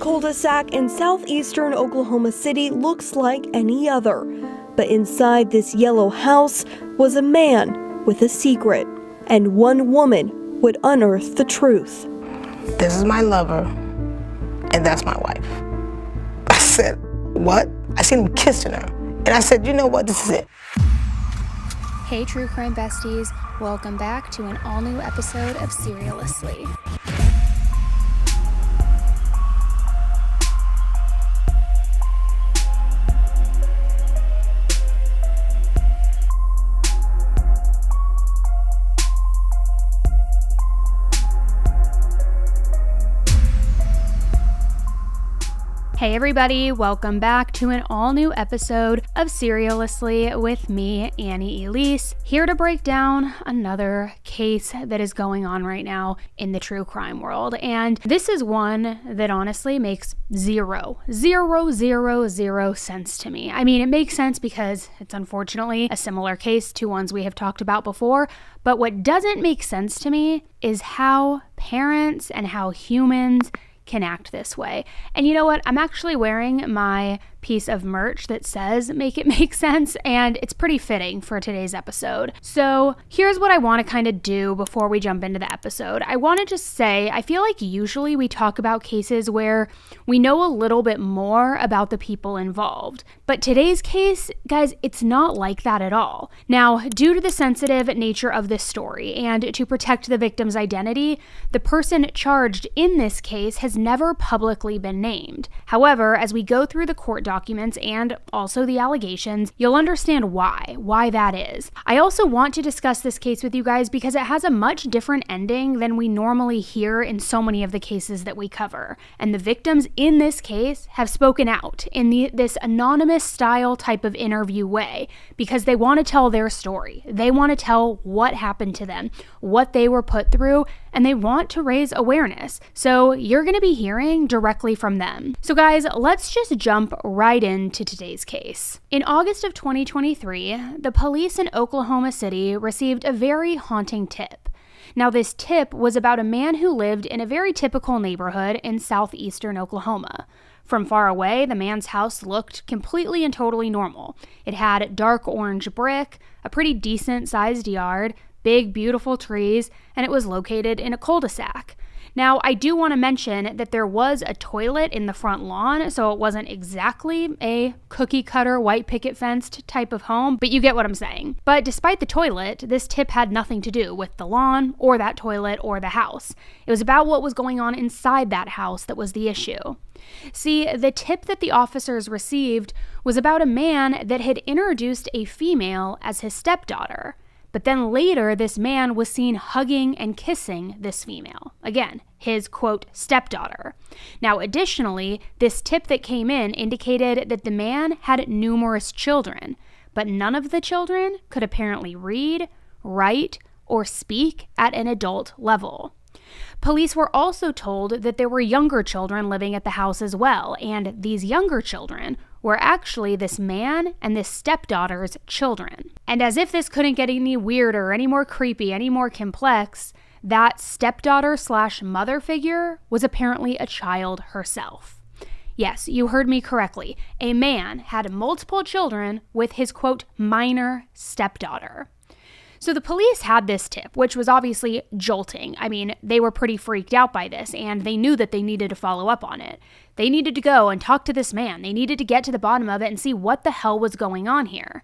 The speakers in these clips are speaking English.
cul-de-sac in southeastern Oklahoma City looks like any other. But inside this yellow house was a man with a secret, and one woman would unearth the truth. This is my lover, and that's my wife. I said, what? I seen him kissing her. And I said, you know what, this is it. Hey True Crime Besties, welcome back to an all-new episode of SERIALously. Hey everybody, welcome back to an all-new episode of SERIALously with me, Annie Elise, here to break down another case that is going on right now in the true crime world. And this is one that honestly makes zero sense to me. I mean, it makes sense because it's unfortunately a similar case to ones we have talked about before, but what doesn't make sense to me is how parents and how humans can act this way. And you know what? I'm actually wearing my piece of merch that says make it make sense, and it's pretty fitting for today's episode. So here's what I want to kind of do before we jump into the episode. I want to just say, I feel like usually we talk about cases where we know a little bit more about the people involved. But today's case, guys, it's not like that at all. Now, due to the sensitive nature of this story and to protect the victim's identity, the person charged in this case has never publicly been named. However, as we go through the court documents and also the allegations, you'll understand why that is. I also want to discuss this case with you guys because it has a much different ending than we normally hear in so many of the cases that we cover. And the victims in this case have spoken out in this anonymous style type of interview way because they want to tell their story. They want to tell what happened to them, what they were put through, and they want to raise awareness. So you're going to be hearing directly from them. So guys, let's just jump right into today's case. In August of 2023, the police in Oklahoma City received a very haunting tip. Now, this tip was about a man who lived in a very typical neighborhood in southeastern Oklahoma. From far away, the man's house looked completely and totally normal. It had dark orange brick, a pretty decent sized yard, big, beautiful trees, and it was located in a cul-de-sac. Now, I do want to mention that there was a toilet in the front lawn, so it wasn't exactly a cookie-cutter, white picket fenced type of home, but you get what I'm saying. But despite the toilet, this tip had nothing to do with the lawn or that toilet or the house. It was about what was going on inside that house that was the issue. See, the tip that the officers received was about a man that had introduced a female as his stepdaughter. But then later, this man was seen hugging and kissing this female. Again, his, quote, stepdaughter. Now, additionally, this tip that came in indicated that the man had numerous children, but none of the children could apparently read, write, or speak at an adult level. Police were also told that there were younger children living at the house as well, and these younger children were actually this man and this stepdaughter's children. And as if this couldn't get any weirder, any more creepy, any more complex, that stepdaughter/mother figure was apparently a child herself. Yes, you heard me correctly. A man had multiple children with his, quote, minor stepdaughter. So the police had this tip, which was obviously jolting. I mean, they were pretty freaked out by this, and they knew that they needed to follow up on it. They needed to go and talk to this man. They needed to get to the bottom of it and see what the hell was going on here.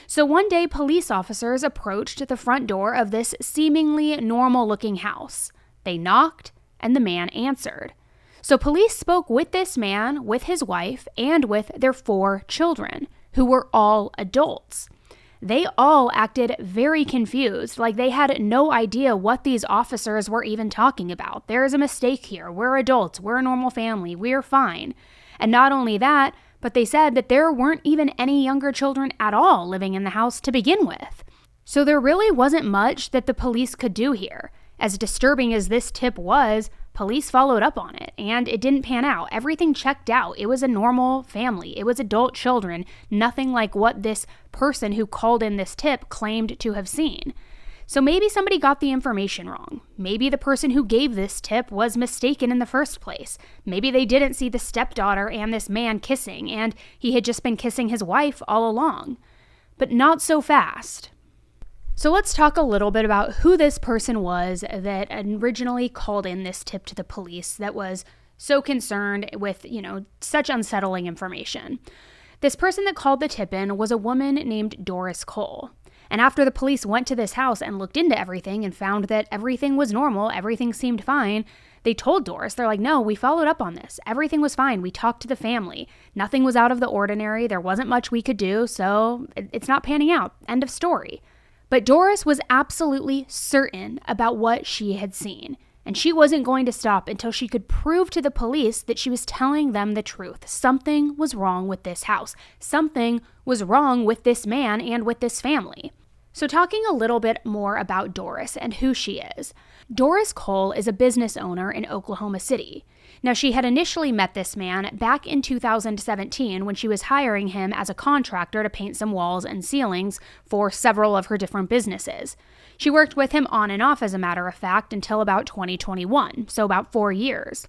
So one day, police officers approached the front door of this seemingly normal-looking house. They knocked, and the man answered. So police spoke with this man, with his wife, and with their 4 children, who were all adults. They all acted very confused, like they had no idea what these officers were even talking about. There is a mistake here. We're adults. We're a normal family. We're fine. And not only that, but they said that there weren't even any younger children at all living in the house to begin with. So there really wasn't much that the police could do here. As disturbing as this tip was, police followed up on it, and it didn't pan out. Everything checked out. It was a normal family. It was adult children, nothing like what this person who called in this tip claimed to have seen. So maybe somebody got the information wrong. Maybe the person who gave this tip was mistaken in the first place. Maybe they didn't see the stepdaughter and this man kissing, and he had just been kissing his wife all along. But not so fast. So let's talk a little bit about who this person was that originally called in this tip to the police that was so concerned with, such unsettling information. This person that called the tip in was a woman named Doris Cole. And after the police went to this house and looked into everything and found that everything was normal, everything seemed fine, they told Doris, they're like, no, we followed up on this. Everything was fine. We talked to the family. Nothing was out of the ordinary. There wasn't much we could do, so it's not panning out. End of story. But Doris was absolutely certain about what she had seen. And she wasn't going to stop until she could prove to the police that she was telling them the truth. Something was wrong with this house. Something was wrong with this man and with this family. So talking a little bit more about Doris and who she is. Doris Cole is a business owner in Oklahoma City. Now, she had initially met this man back in 2017 when she was hiring him as a contractor to paint some walls and ceilings for several of her different businesses. She worked with him on and off, as a matter of fact, until about 2021, so about 4 years.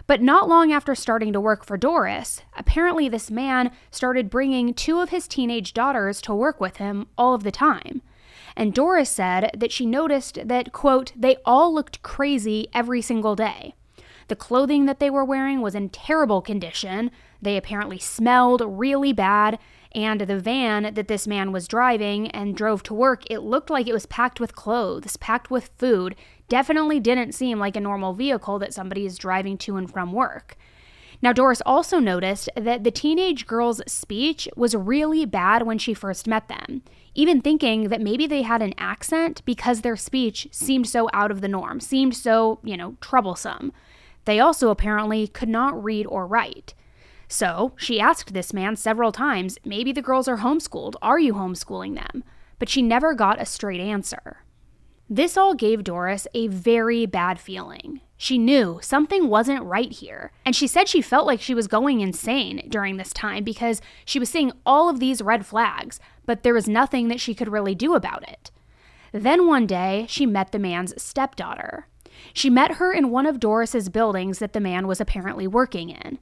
But not long after starting to work for Doris, apparently this man started bringing 2 of his teenage daughters to work with him all of the time. And Doris said that she noticed that, quote, they all looked crazy every single day. The clothing that they were wearing was in terrible condition. They apparently smelled really bad. And the van that this man was driving and drove to work, it looked like it was packed with clothes, packed with food. Definitely didn't seem like a normal vehicle that somebody is driving to and from work. Now, Doris also noticed that the teenage girl's speech was really bad when she first met them, even thinking that maybe they had an accent because their speech seemed so out of the norm, seemed so, troublesome. They also apparently could not read or write. So she asked this man several times, maybe the girls are homeschooled. Are you homeschooling them? But she never got a straight answer. This all gave Doris a very bad feeling. She knew something wasn't right here. And she said she felt like she was going insane during this time because she was seeing all of these red flags, but there was nothing that she could really do about it. Then one day, she met the man's stepdaughter. She met her in one of Doris's buildings that the man was apparently working in.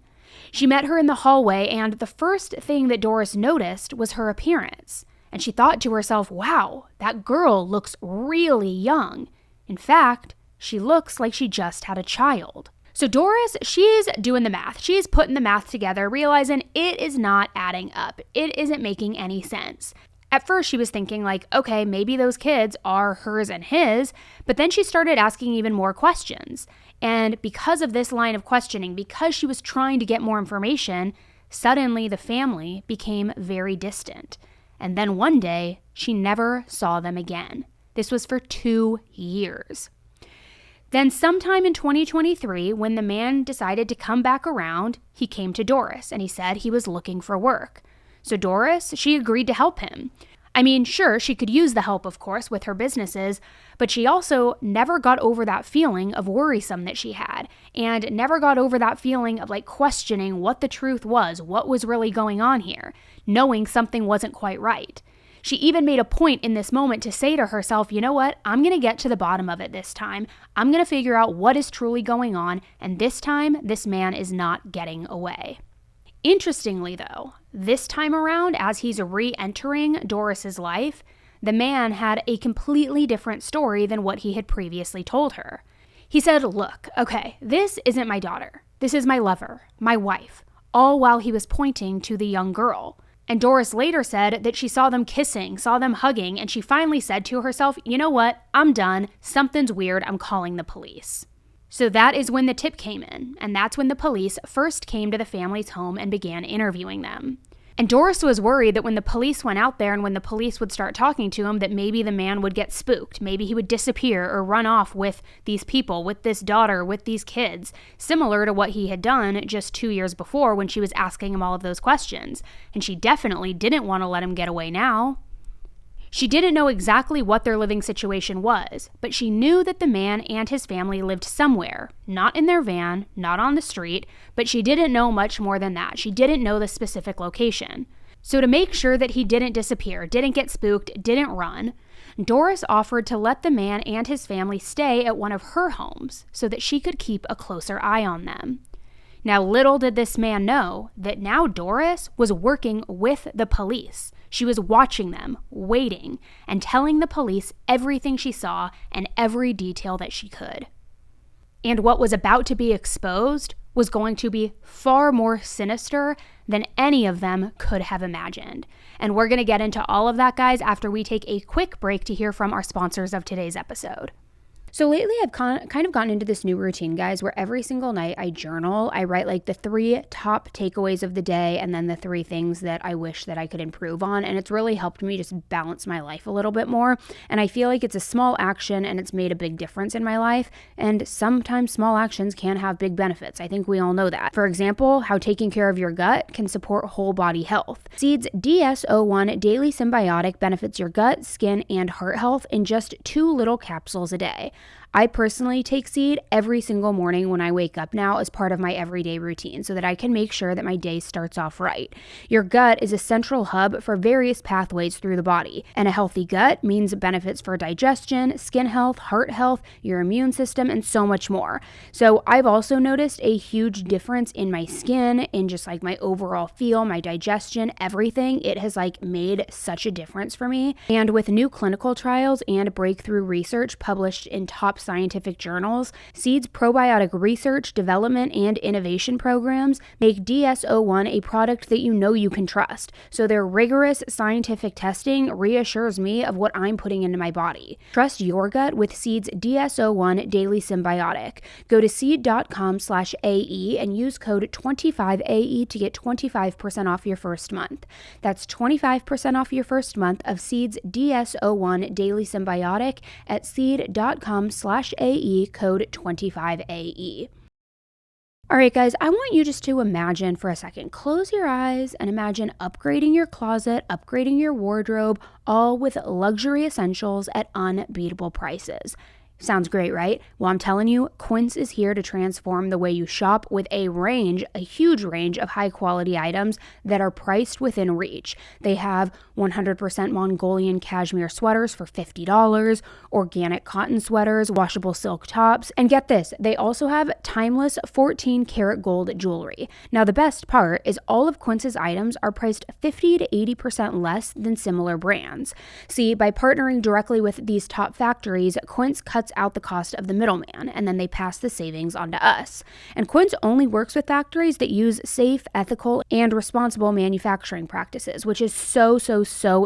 She met her in the hallway, and the first thing that Doris noticed was her appearance. And she thought to herself, wow, that girl looks really young. In fact, she looks like she just had a child. So Doris, she's doing the math. She's putting the math together, realizing it is not adding up. It isn't making any sense. At first, she was thinking like, okay, maybe those kids are hers and his, but then she started asking even more questions. And because of this line of questioning, because she was trying to get more information, suddenly the family became very distant. And then one day, she never saw them again. This was for 2 years. Then sometime in 2023, when the man decided to come back around, he came to Doris and he said he was looking for work. So Doris, she agreed to help him. I mean, sure, she could use the help, of course, with her businesses, but she also never got over that feeling of worrisome that she had, and never got over that feeling of questioning what the truth was, what was really going on here, knowing something wasn't quite right. She even made a point in this moment to say to herself, you know what, I'm going to get to the bottom of it this time. I'm going to figure out what is truly going on, and this time, this man is not getting away. Interestingly, though, this time around, as he's re-entering Doris's life, the man had a completely different story than what he had previously told her. He said, look, okay, this isn't my daughter. This is my lover, my wife, all while he was pointing to the young girl. And Doris later said that she saw them kissing, saw them hugging, and she finally said to herself, you know what, I'm done. Something's weird. I'm calling the police. So that is when the tip came in, and that's when the police first came to the family's home and began interviewing them. And Doris was worried that when the police went out there and when the police would start talking to him, that maybe the man would get spooked, maybe he would disappear or run off with these people, with this daughter, with these kids, similar to what he had done just 2 years before when she was asking him all of those questions. And she definitely didn't want to let him get away now. She didn't know exactly what their living situation was, but she knew that the man and his family lived somewhere, not in their van, not on the street, but she didn't know much more than that. She didn't know the specific location. So to make sure that he didn't disappear, didn't get spooked, didn't run, Doris offered to let the man and his family stay at one of her homes so that she could keep a closer eye on them. Now, little did this man know that now Doris was working with the police. She was watching them, waiting, and telling the police everything she saw and every detail that she could. And what was about to be exposed was going to be far more sinister than any of them could have imagined. And we're going to get into all of that, guys, after we take a quick break to hear from our sponsors of today's episode. So lately I've kind of gotten into this new routine, guys, where every single night I journal. I write like the 3 top takeaways of the day and then the 3 things that I wish that I could improve on. And it's really helped me just balance my life a little bit more. And I feel like it's a small action and it's made a big difference in my life. And sometimes small actions can have big benefits. I think we all know that. For example, how taking care of your gut can support whole body health. Seed's DS-01 Daily Symbiotic benefits your gut, skin, and heart health in just 2 little capsules a day. I personally take Seed every single morning when I wake up now as part of my everyday routine so that I can make sure that my day starts off right. Your gut is a central hub for various pathways through the body, and a healthy gut means benefits for digestion, skin health, heart health, your immune system, and so much more. So I've also noticed a huge difference in my skin, in just like my overall feel, my digestion, everything. It has like made such a difference for me. And with new clinical trials and breakthrough research published in top scientific journals, Seed's probiotic research, development, and innovation programs make DS-01 a product that you know you can trust. So their rigorous scientific testing reassures me of what I'm putting into my body. Trust your gut with Seed's DS-01 Daily Symbiotic. Go to seed.com/AE and use code 25AE to get 25% off your first month. That's 25% off your first month of Seed's DS-01 Daily Symbiotic at seed.com/AE, code 25AE. All right, guys, I want you just to imagine for a second, close your eyes and imagine upgrading your closet, upgrading your wardrobe, all with luxury essentials at unbeatable prices. Sounds great, right? Well, I'm telling you, Quince is here to transform the way you shop with a huge range of high quality items that are priced within reach. They have 100% Mongolian cashmere sweaters for $50, organic cotton sweaters, washable silk tops, and get this, they also have timeless 14 karat gold jewelry. Now, the best part is all of Quince's items are priced 50 to 80% less than similar brands. See, by partnering directly with these top factories, Quince cuts out the cost of the middleman, and then they pass the savings on to us. And Quince only works with factories that use safe, ethical, and responsible manufacturing practices, which is so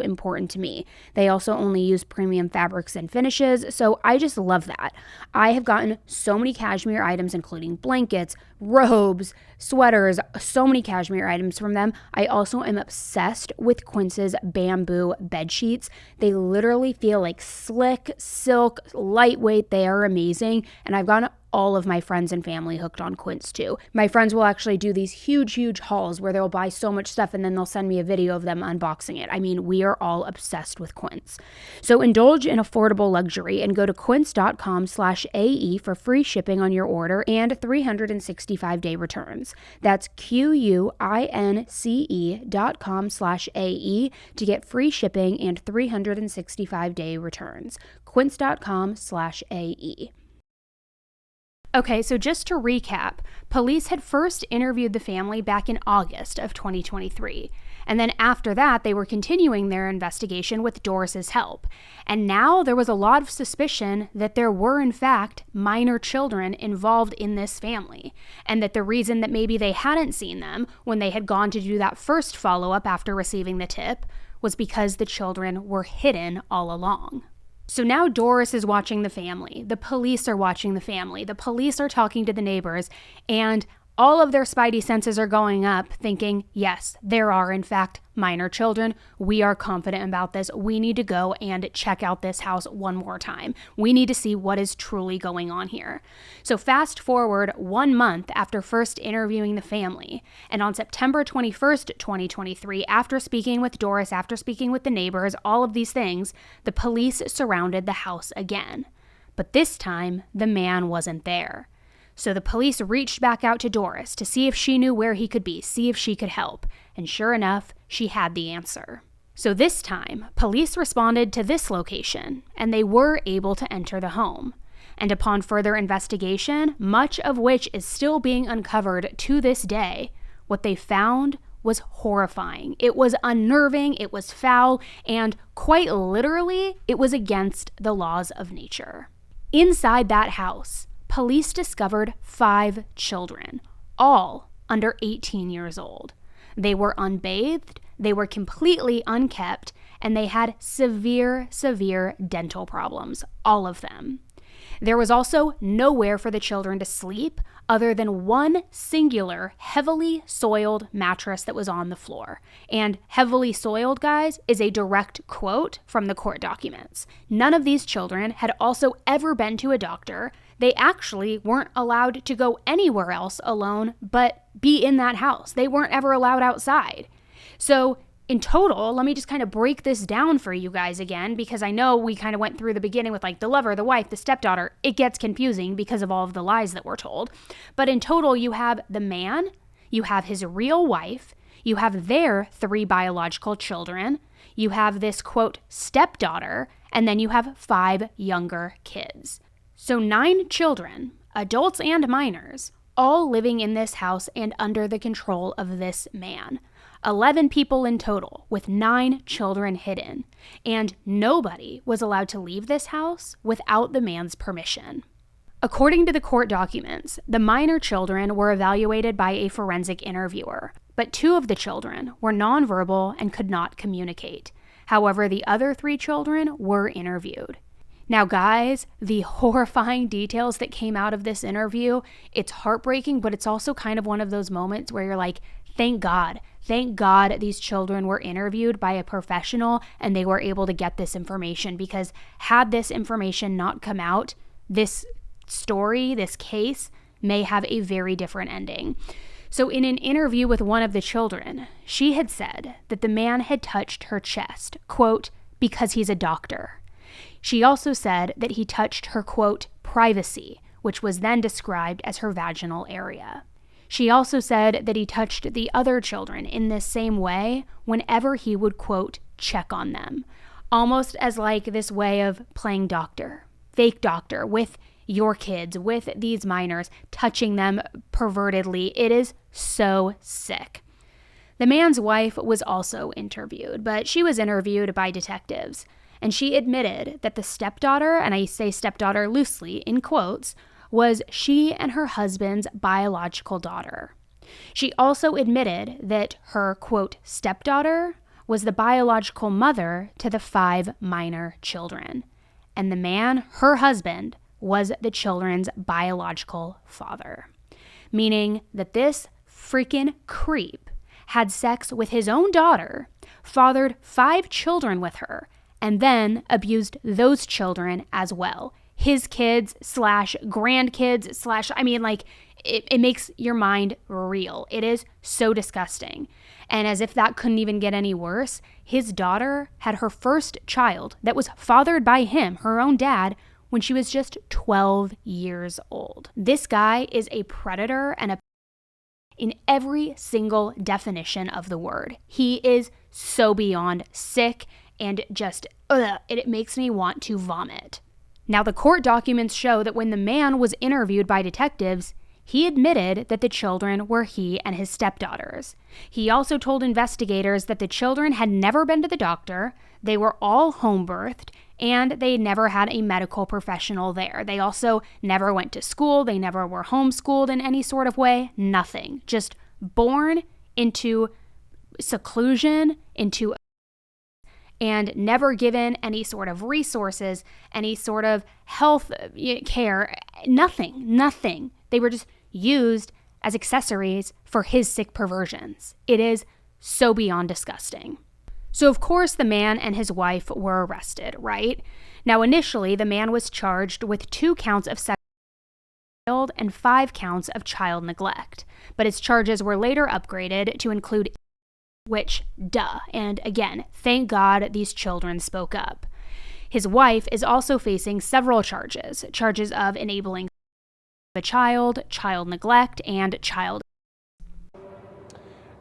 important to me. They also only use premium fabrics and finishes, so I just love that. I have gotten so many cashmere items, including blankets, robes, sweaters, so many cashmere items from them. I also am obsessed with Quince's bamboo bed sheets. They literally feel like slick, silk, lightweight. They are amazing, and I've gotten all of my friends and family hooked on Quince too. My friends will actually do these huge hauls where they'll buy so much stuff and then they'll send me a video of them unboxing it. I mean, we are all obsessed with Quince. So indulge in affordable luxury and go to quince.com/AE for free shipping on your order and 365-day returns. That's QUINCE.com/AE to get free shipping and 365-day returns. Quince.com/AE. Okay, so just to recap, police had first interviewed the family back in August of 2023. And then after that, they were continuing their investigation with Doris's help. And now there was a lot of suspicion that there were, in fact, minor children involved in this family. And that the reason that maybe they hadn't seen them when they had gone to do that first follow-up after receiving the tip was because the children were hidden all along. So now Doris is watching the family. The police are watching the family. The police are talking to the neighbors, and all of their spidey senses are going up, thinking, yes, there are, in fact, minor children. We are confident about this. We need to go and check out this house one more time. We need to see what is truly going on here. So fast forward 1 month after first interviewing the family, and on September 21st, 2023, after speaking with Doris, after speaking with the neighbors, all of these things, the police surrounded the house again. But this time, the man wasn't there. So the police reached back out to Doris to see if she knew where he could be, see if she could help. And sure enough, she had the answer. So this time, police responded to this location, and they were able to enter the home. And upon further investigation, much of which is still being uncovered to this day, what they found was horrifying. It was unnerving, it was foul, and quite literally, it was against the laws of nature. Inside that house, police discovered 5 children, all under 18 years old. They were unbathed, they were completely unkept, and they had severe dental problems, all of them. There was also nowhere for the children to sleep other than one singular, heavily soiled mattress that was on the floor. And heavily soiled, guys, is a direct quote from the court documents. None of these children had also ever been to a doctor. They actually weren't allowed to go anywhere else alone but be in that house. They weren't ever allowed outside. So in total, let me just kind of break this down for you guys again, because I know we kind of went through the beginning with like the lover, the wife, the stepdaughter. It gets confusing because of all of the lies that were told. But in total, you have the man, you have his real wife, you have their 3 biological children, you have this, quote, stepdaughter, and then you have 5 younger kids. So 9 children, adults and minors, all living in this house and under the control of this man. 11 people in total, with 9 children hidden, and nobody was allowed to leave this house without the man's permission. According to the court documents, the minor children were evaluated by a forensic interviewer, but 2 of the children were nonverbal and could not communicate. However, the other 3 children were interviewed. Now, guys, the horrifying details that came out of this interview, it's heartbreaking, but it's also kind of one of those moments where you're like, thank God these children were interviewed by a professional and they were able to get this information, because had this information not come out, this story, this case, may have a very different ending. So in an interview with one of the children, she had said that the man had touched her chest, quote, because he's a doctor. She also said that he touched her, quote, privacy, which was then described as her vaginal area. She also said that he touched the other children in this same way whenever he would, quote, check on them, almost as like this way of playing doctor, fake doctor with your kids, with these minors, touching them pervertedly. It is so sick. The man's wife was also interviewed, but she was interviewed by detectives, and she admitted that the stepdaughter, and I say stepdaughter loosely in quotes, was she and her husband's biological daughter. She also admitted that her, quote, stepdaughter was the biological mother to the 5 minor children, and the man, her husband, was the children's biological father, meaning that this freaking creep had sex with his own daughter, fathered 5 children with her, and then abused those children as well. His kids / grandkids / it makes your mind reel. It is so disgusting. And as if that couldn't even get any worse, his daughter had her first child that was fathered by him, her own dad, when she was just 12 years old. This guy is a predator and in every single definition of the word. He is so beyond sick and just, it makes me want to vomit. Now, the court documents show that when the man was interviewed by detectives, he admitted that the children were he and his stepdaughters. He also told investigators that the children had never been to the doctor, they were all home birthed, and they never had a medical professional there. They also never went to school, they never were homeschooled in any sort of way, nothing. Just born into seclusion, and never given any sort of resources, any sort of health care, nothing. They were just used as accessories for his sick perversions. It is so beyond disgusting. So of course the man and his wife were arrested, right? Now initially the man was charged with 2 counts of sexual assault and 5 counts of child neglect, but his charges were later upgraded to include which, and again, thank God these children spoke up. His wife is also facing several charges of enabling a child, child neglect, and child.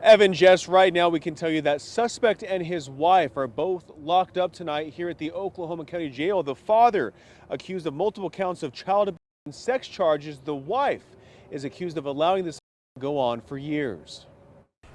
Evan, Jess, right now we can tell you that suspect and his wife are both locked up tonight here at the Oklahoma County Jail. The father accused of multiple counts of child abuse and sex charges. The wife is accused of allowing this to go on for years.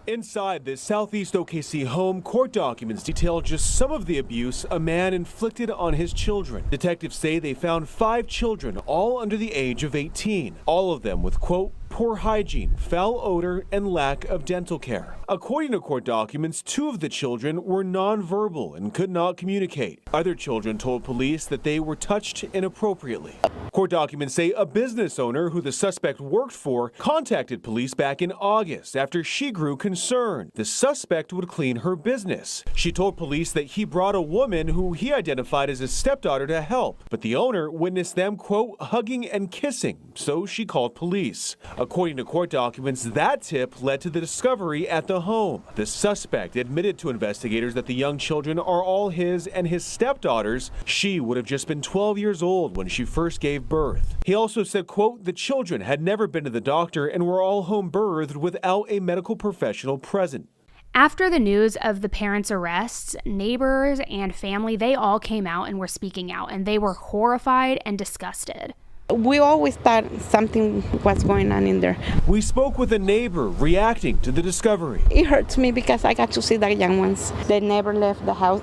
Inside this Southeast OKC home, court documents detail just some of the abuse a man inflicted on his children. Detectives say they found 5 children, all under the age of 18, all of them with, quote, poor hygiene, foul odor, and lack of dental care. According to court documents, 2 of the children were nonverbal and could not communicate. Other children told police that they were touched inappropriately. Court documents say a business owner who the suspect worked for contacted police back in August after she grew concerned the suspect would clean her business. She told police that he brought a woman who he identified as his stepdaughter to help, but the owner witnessed them, quote, hugging and kissing, so she called police. According to court documents, that tip led to the discovery at the home. The suspect admitted to investigators that the young children are all his and his stepdaughters. She would have just been 12 years old when she first gave birth. He also said, quote, the children had never been to the doctor and were all home birthed without a medical professional present. After the news of the parents' arrests, neighbors and family, they all came out and were speaking out, and they were horrified and disgusted. We always thought something was going on in there. We spoke with a neighbor reacting to the discovery. It hurts me because I got to see the young ones. They never left the house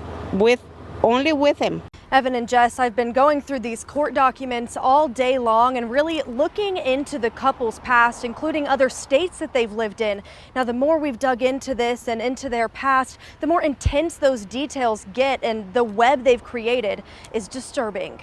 only with him. Evan and Jess, I've been going through these court documents all day long and really looking into the couple's past, including other states that they've lived in. Now, the more we've dug into this and into their past, the more intense those details get, and the web they've created is disturbing.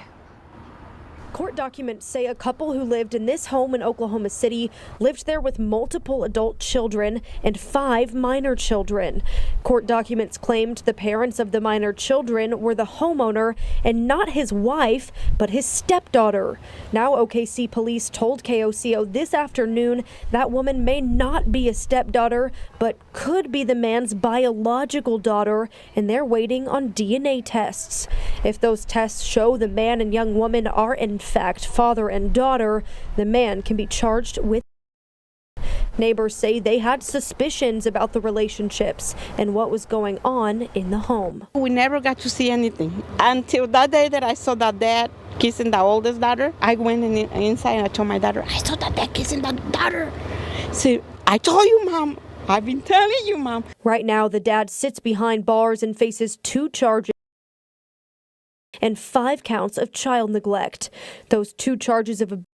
Court documents say a couple who lived in this home in Oklahoma City lived there with multiple adult children and 5 minor children. Court documents claimed the parents of the minor children were the homeowner and not his wife, but his stepdaughter. Now OKC police told KOCO this afternoon that woman may not be a stepdaughter, but could be the man's biological daughter, and they're waiting on DNA tests. If those tests show the man and young woman are in fact father and daughter, the man can be charged with. Neighbors say they had suspicions about the relationships and what was going on in the home. We never got to see anything until that day that I saw that dad kissing the oldest daughter. I went inside and I told my daughter, I saw that dad kissing the daughter. So I told you, Mom. I've been telling you, Mom. Right now, the dad sits behind bars and faces 2 charges and 5 counts of child neglect. Those 2 charges of abuse,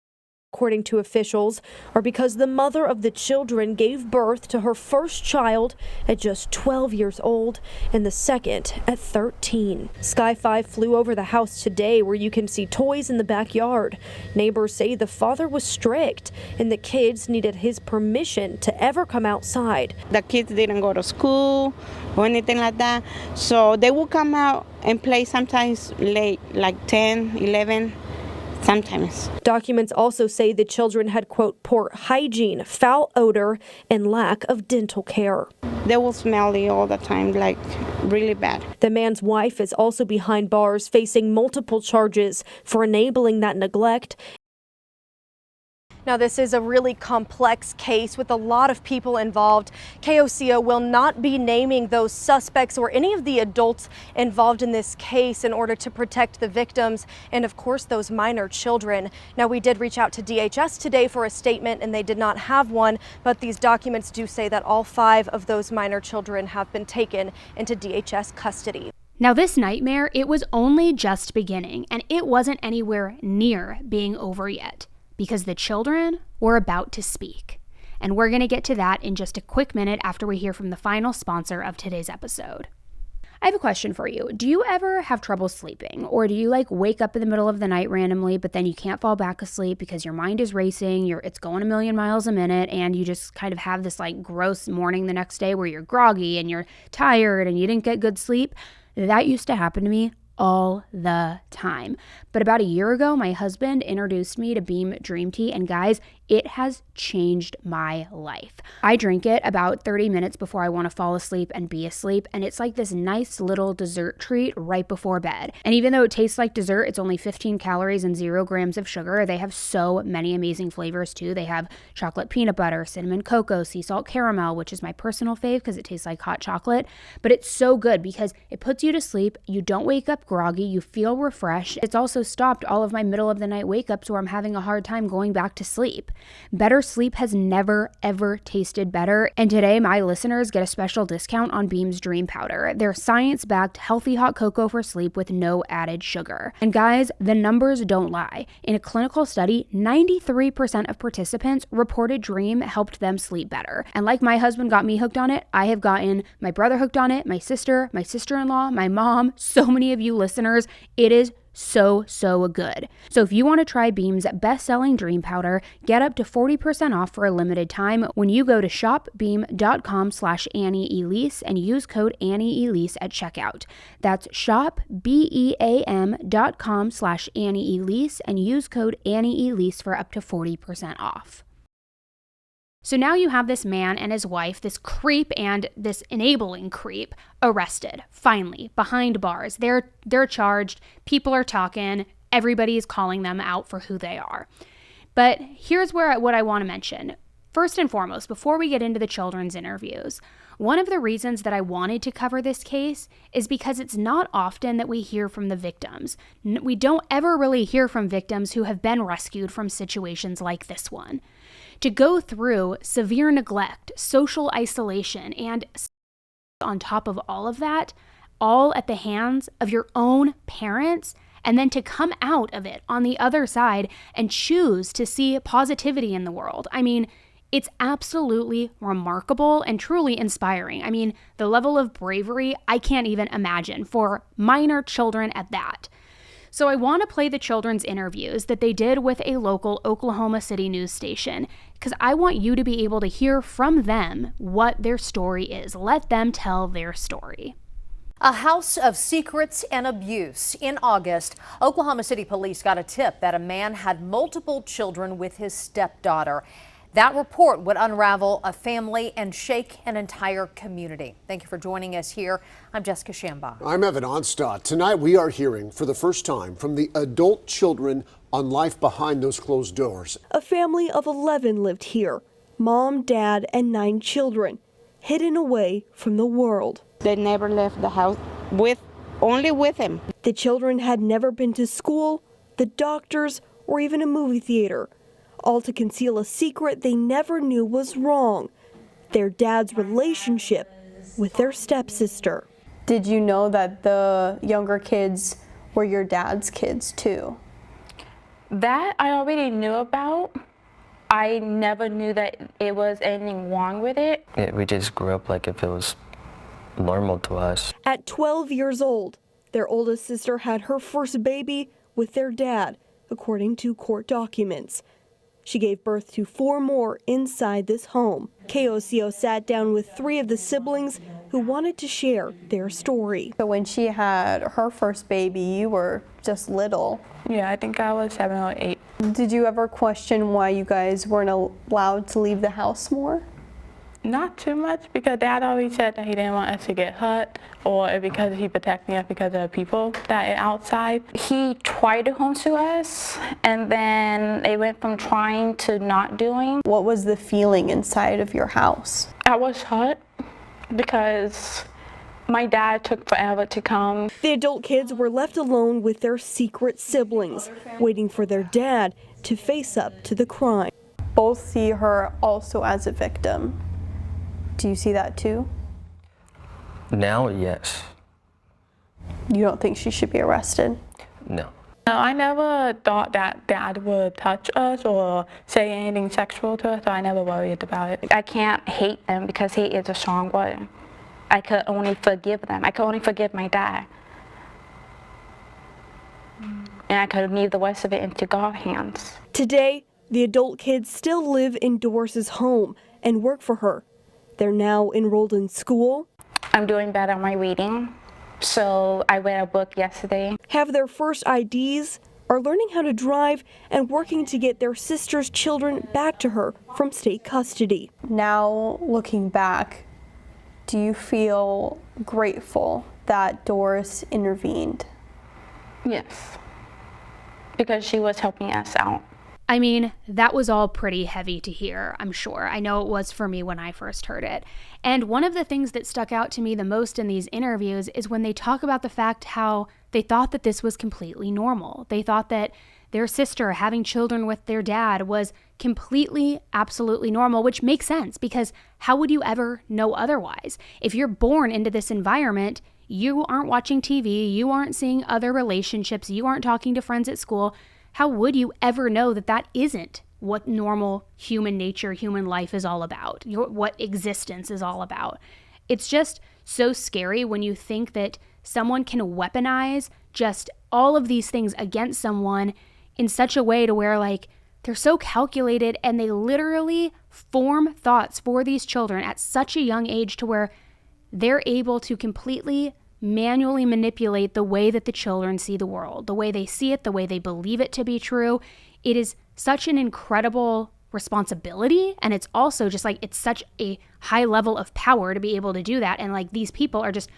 according to officials, are because the mother of the children gave birth to her first child at just 12 years old and the second at 13. Sky 5 flew over the house today, where you can see toys in the backyard. Neighbors say the father was strict and the kids needed his permission to ever come outside. The kids didn't go to school or anything like that, so they would come out and play sometimes late, like 10, 11. Sometimes. Documents also say the children had, quote, poor hygiene, foul odor, and lack of dental care. They will smelly all the time, like really bad. The man's wife is also behind bars, facing multiple charges for enabling that neglect. Now, this is a really complex case with a lot of people involved. KOCO will not be naming those suspects or any of the adults involved in this case in order to protect the victims and, of course, those minor children. Now, we did reach out to DHS today for a statement, and they did not have one, but these documents do say that all 5 of those minor children have been taken into DHS custody. Now, this nightmare, it was only just beginning, and it wasn't anywhere near being over yet, because the children were about to speak. And we're going to get to that in just a quick minute after we hear from the final sponsor of today's episode. I have a question for you. Do you ever have trouble sleeping? Or do you wake up in the middle of the night randomly, but then you can't fall back asleep because your mind is racing, it's going a million miles a minute, and you just kind of have this gross morning the next day where you're groggy and you're tired and you didn't get good sleep? That used to happen to me all the time. But about a year ago, my husband introduced me to Beam Dream Tea, and guys, It has changed my life. I drink it about 30 minutes before I want to fall asleep and be asleep, and it's like this nice little dessert treat right before bed. And even though it tastes like dessert, it's only 15 calories and 0 grams of sugar. They have so many amazing flavors too. They have chocolate peanut butter, cinnamon cocoa, sea salt caramel, which is my personal fave because it tastes like hot chocolate. But it's so good because it puts you to sleep. You don't wake up groggy. You feel refreshed. It's also stopped all of my middle of the night wake ups where I'm having a hard time going back to sleep. Better sleep has never, ever tasted better. And today, my listeners get a special discount on Beam's Dream Powder. They're science-backed, healthy hot cocoa for sleep with no added sugar. And guys, the numbers don't lie. In a clinical study, 93% of participants reported Dream helped them sleep better. And like my husband got me hooked on it, I have gotten my brother hooked on it, my sister-in-law, my mom, so many of you listeners. It is so good. So if you want to try Beam's best-selling Dream Powder, get up to 40% off for a limited time when you go to shopbeam.com/AnnieElise and use code AnnieElise at checkout. That's shopbeam.com/AnnieElise and use code AnnieElise for up to 40% off. So now you have this man and his wife, this creep and this enabling creep, arrested, finally, behind bars. They're charged, people are talking, everybody is calling them out for who they are. But here's what I want to mention. First and foremost, before we get into the children's interviews, one of the reasons that I wanted to cover this case is because it's not often that we hear from the victims. We don't ever really hear from victims who have been rescued from situations like this one. To go through severe neglect, social isolation, and on top of all of that, all at the hands of your own parents, and then to come out of it on the other side and choose to see positivity in the world. I mean, it's absolutely remarkable and truly inspiring. I mean, the level of bravery I can't even imagine for minor children at that. So I want to play the children's interviews that they did with a local Oklahoma City news station because I want you to be able to hear from them what their story is. Let them tell their story. A house of secrets and abuse. In August, Oklahoma City police got a tip that a man had multiple children with his stepdaughter. That report would unravel a family and shake an entire community. Thank you for joining us here. I'm Jessica Shambach. I'm Evan Onstadt. Tonight we are hearing for the first time from the adult children on life behind those closed doors. A family of 11 lived here. Mom, dad, and 9 children, hidden away from the world. They never left the house only with him. The children had never been to school, the doctors, or even a movie theater. All to conceal a secret they never knew was wrong, their dad's relationship with their stepsister. Did you know that the younger kids were your dad's kids too? That I already knew about. I never knew that it was anything wrong with it. We just grew up like if it was normal to us. At 12 years old, their oldest sister had her first baby with their dad, according to court documents. She gave birth to 4 more inside this home. KOCO sat down with 3 of the siblings who wanted to share their story. So when she had her first baby, you were just little. Yeah, I think I was 7 or 8. Did you ever question why you guys weren't allowed to leave the house more? Not too much, because Dad always said that he didn't want us to get hurt, or because he protecting us because of the people that are outside. He tried to homeschool us, and then it went from trying to not doing. What was the feeling inside of your house? I was hurt because my dad took forever to come. The adult kids were left alone with their secret siblings, waiting for their dad to face up to the crime. Both see her also as a victim. Do you see that too? Now, yes. You don't think she should be arrested? No. No, I never thought that Dad would touch us or say anything sexual to us, so I never worried about it. I can't hate them because hate is a strong word. I could only forgive them. I could only forgive my dad. And I could leave the rest of it into God's hands. Today, the adult kids still live in Doris's home and work for her. They're now enrolled in school. I'm doing better at my reading, so I read a book yesterday. Have their first IDs are learning how to drive and working to get their sister's children back to her from state custody. Now, looking back, do you feel grateful that Doris intervened? Yes, because she was helping us out. I mean, that was all pretty heavy to hear, I'm sure. I know it was for me when I first heard it. And one of the things that stuck out to me the most in these interviews is when they talk about the fact how they thought that this was completely normal. They thought that their sister having children with their dad was completely, absolutely normal, which makes sense because how would you ever know otherwise? If you're born into this environment, you aren't watching TV, you aren't seeing other relationships, you aren't talking to friends at school. How would you ever know that that isn't what normal human nature, human life is all about, what existence is all about? It's just so scary when you think that someone can weaponize just all of these things against someone in such a way to where, like, they're so calculated and they literally form thoughts for these children at such a young age to where they're able to completely manually manipulate the way that the children see the world, the way they see it, the way they believe it to be true. It is such an incredible responsibility, and it's also just like, it's such a high level of power to be able to do that. And like, these people are just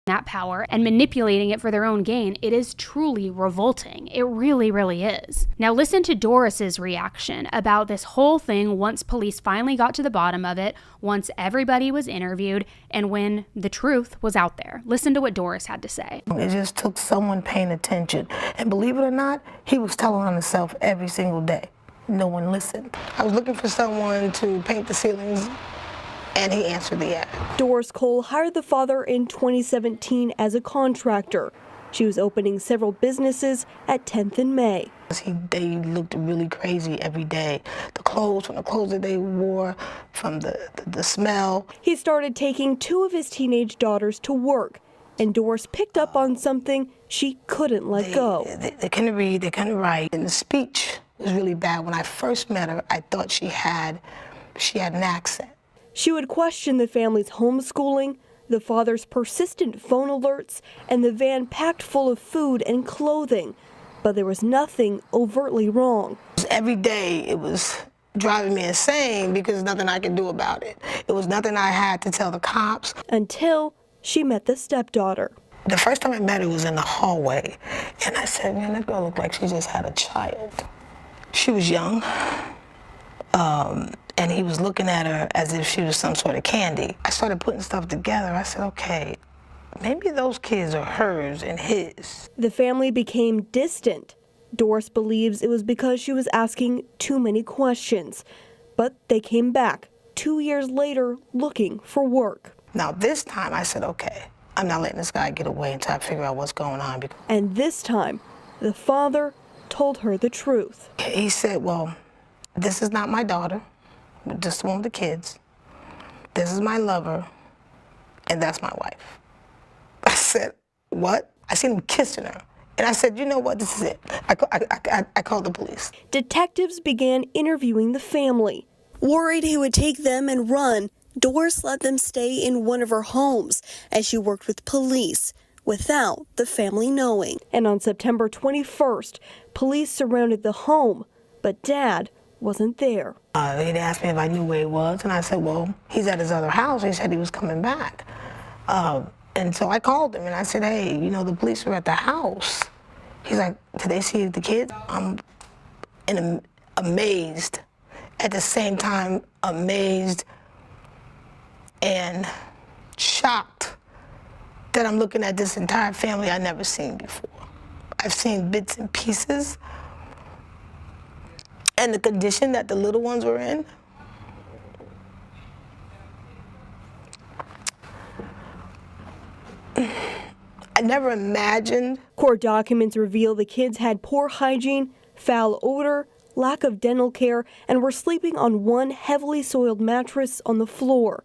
that power and manipulating it for their own gain. It is truly revolting. It really, really is. Now listen to Doris's reaction about this whole thing once police finally got to the bottom of it, once everybody was interviewed, and when the truth was out there. Listen to what Doris had to say. It just took someone paying attention. And believe it or not, he was telling on himself every single day. No one listened. I was looking for someone to paint the ceilings, and he answered the ad. Doris Cole hired the father in 2017 as a contractor. She was opening several businesses at 10th and May. They looked really crazy every day. The clothes, from the clothes that they wore, from the smell. He started taking two of his teenage daughters to work, and Doris picked up on something she couldn't let go. They couldn't read, they couldn't write, and the speech was really bad. When I first met her, I thought she had an accent. She would question the family's homeschooling, the father's persistent phone alerts, and the van packed full of food and clothing. But there was nothing overtly wrong. Every day it was driving me insane because there's nothing I could do about it. It was nothing I had to tell the cops. Until she met the stepdaughter. The first time I met her was in the hallway, and I said, man, that girl looked like she just had a child. She was young. And he was looking at her as if she was some sort of candy. I started putting stuff together. I said, okay, maybe those kids are hers and his. The family became distant. Doris believes it was because she was asking too many questions. But they came back 2 years later looking for work. Now this time I said, okay, I'm not letting this guy get away until I figure out what's going on. And this time, the father told her the truth. He said, well, this is not my daughter. Just one of the kids. This is my lover, and that's my wife. I said, what? I seen him kissing her. And I said, you know what, this is it. I called the police. Detectives began interviewing the family. Worried he would take them and run, Doris let them stay in one of her homes as she worked with police without the family knowing. And on September 21st, police surrounded the home, but Dad wasn't there. They'd asked me if I knew where he was, and I said, well, he's at his other house. He said he was coming back. And so I called him, and I said, hey, you know, the police are at the house. He's like, did they see the kids? I'm amazed. At the same time, amazed and shocked that I'm looking at this entire family I've never seen before. I've seen bits and pieces. And the condition that the little ones were in. I never imagined. Court documents reveal the kids had poor hygiene, foul odor, lack of dental care, and were sleeping on one heavily soiled mattress on the floor.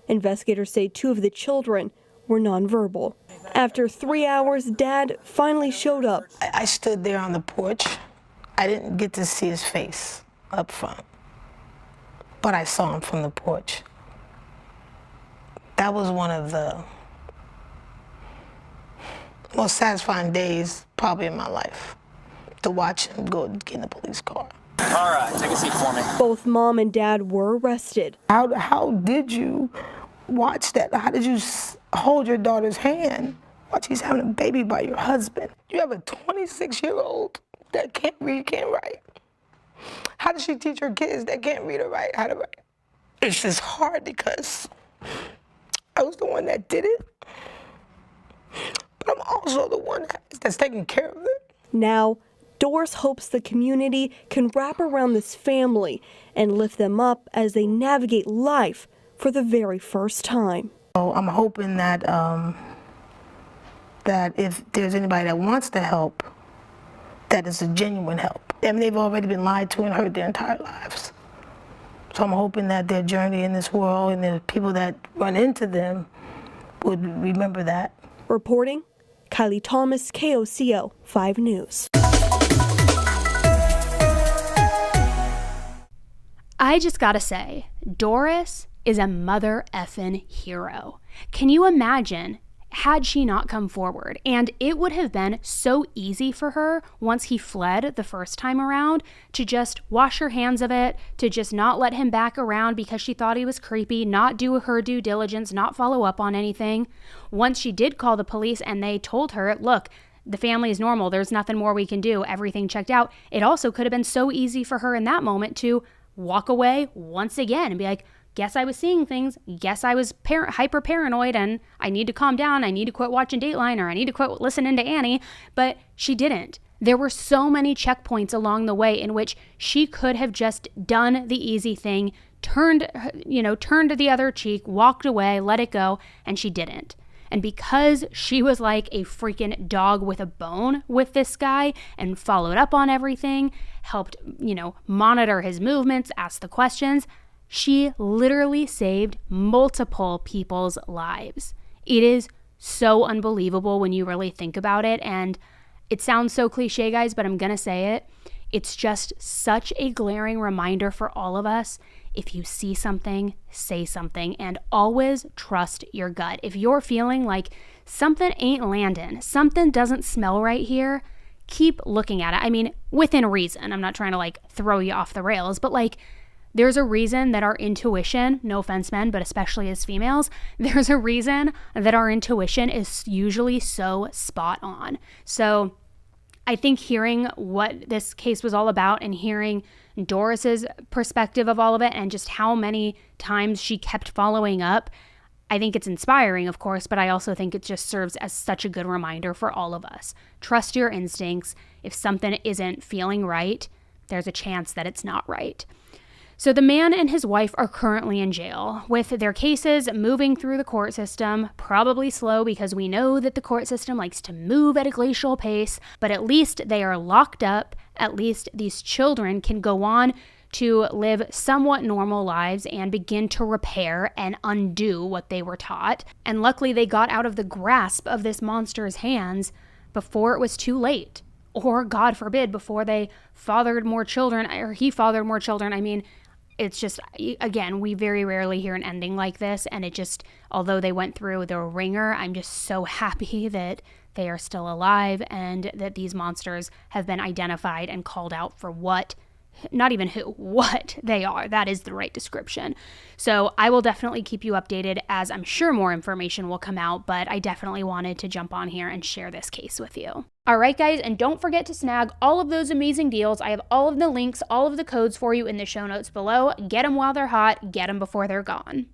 Investigators say two of the children were nonverbal. After 3 hours, Dad finally showed up. I stood there on the porch. I didn't get to see his face up front, but I saw him from the porch. That was one of the most satisfying days probably in my life, to watch him go get in the police car. All right, take a seat for me. Both mom and dad were arrested. How did you watch that? How did you hold your daughter's hand while she's having a baby by your husband? You have a 26-year-old that can't read, can't write. How does she teach her kids that can't read or write how to write? It's just hard because I was the one that did it, but I'm also the one that's taking care of it. Now, Doris hopes the community can wrap around this family and lift them up as they navigate life for the very first time. So I'm hoping that that if there's anybody that wants to help, that is a genuine help. I mean, they've already been lied to and hurt their entire lives. So I'm hoping that their journey in this world and the people that run into them would remember that. Reporting, Kylie Thomas, KOCO 5 News. I just gotta say, Doris is a mother effing hero. Can you imagine had she not come forward? And it would have been so easy for her once he fled the first time around to just wash her hands of it, to just not let him back around because she thought he was creepy, not do her due diligence, not follow up on anything. Once she did call the police and they told her, look, the family is normal, there's nothing more we can do, everything checked out. It also could have been so easy for her in that moment to walk away once again and be like, guess I was seeing things, guess I was hyper paranoid and I need to calm down, I need to quit watching Dateline, or I need to quit listening to Annie. But she didn't. There were so many checkpoints along the way in which she could have just done the easy thing, turned to the other cheek, walked away, let it go, and she didn't. And because she was like a freaking dog with a bone with this guy and followed up on everything, helped, monitor his movements, ask the questions, she literally saved multiple people's lives. It is so unbelievable when you really think about it. And it sounds so cliche, guys, but I'm going to say it. It's just such a glaring reminder for all of us. If you see something, say something, and always trust your gut. If you're feeling like something ain't landing, something doesn't smell right here, keep looking at it. I mean, within reason. I'm not trying to throw you off the rails, but there's a reason that our intuition, no offense men, but especially as females, there's a reason that our intuition is usually so spot on. So I think hearing what this case was all about and hearing Doris's perspective of all of it and just how many times she kept following up, I think it's inspiring, of course, but I also think it just serves as such a good reminder for all of us. Trust your instincts. If something isn't feeling right, there's a chance that it's not right. So the man and his wife are currently in jail, with their cases moving through the court system, probably slow because we know that the court system likes to move at a glacial pace, but at least they are locked up. At least these children can go on to live somewhat normal lives and begin to repair and undo what they were taught. And luckily they got out of the grasp of this monster's hands before it was too late. Or, God forbid, before they fathered more children, or he fathered more children. I mean, it's just, again, we very rarely hear an ending like this, and it just, although they went through the ringer, I'm just so happy that they are still alive and that these monsters have been identified and called out for what they are. That is the right description. So I will definitely keep you updated as I'm sure more information will come out, but I definitely wanted to jump on here and share this case with you. All right, guys, and don't forget to snag all of those amazing deals. I have all of the links, all of the codes for you in the show notes below. Get them while they're hot, get them before they're gone.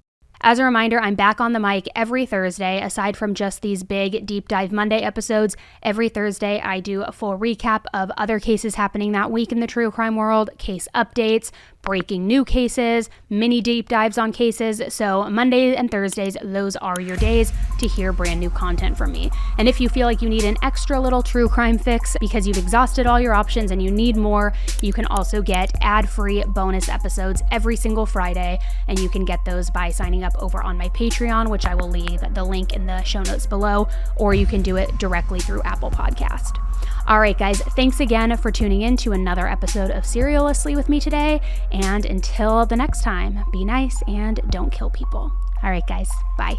As a reminder, I'm back on the mic every Thursday. Aside from just these big Deep Dive Monday episodes, every Thursday I do a full recap of other cases happening that week in the true crime world, case updates, breaking new cases, mini deep dives on cases. So Mondays and Thursdays, those are your days to hear brand new content from me. And if you feel like you need an extra little true crime fix because you've exhausted all your options and you need more, you can also get ad-free bonus episodes every single Friday. And you can get those by signing up over on my Patreon, which I will leave the link in the show notes below, or you can do it directly through Apple Podcast. All right, guys, thanks again for tuning in to another episode of Serialously with me today. And until the next time, be nice and don't kill people. All right, guys, bye.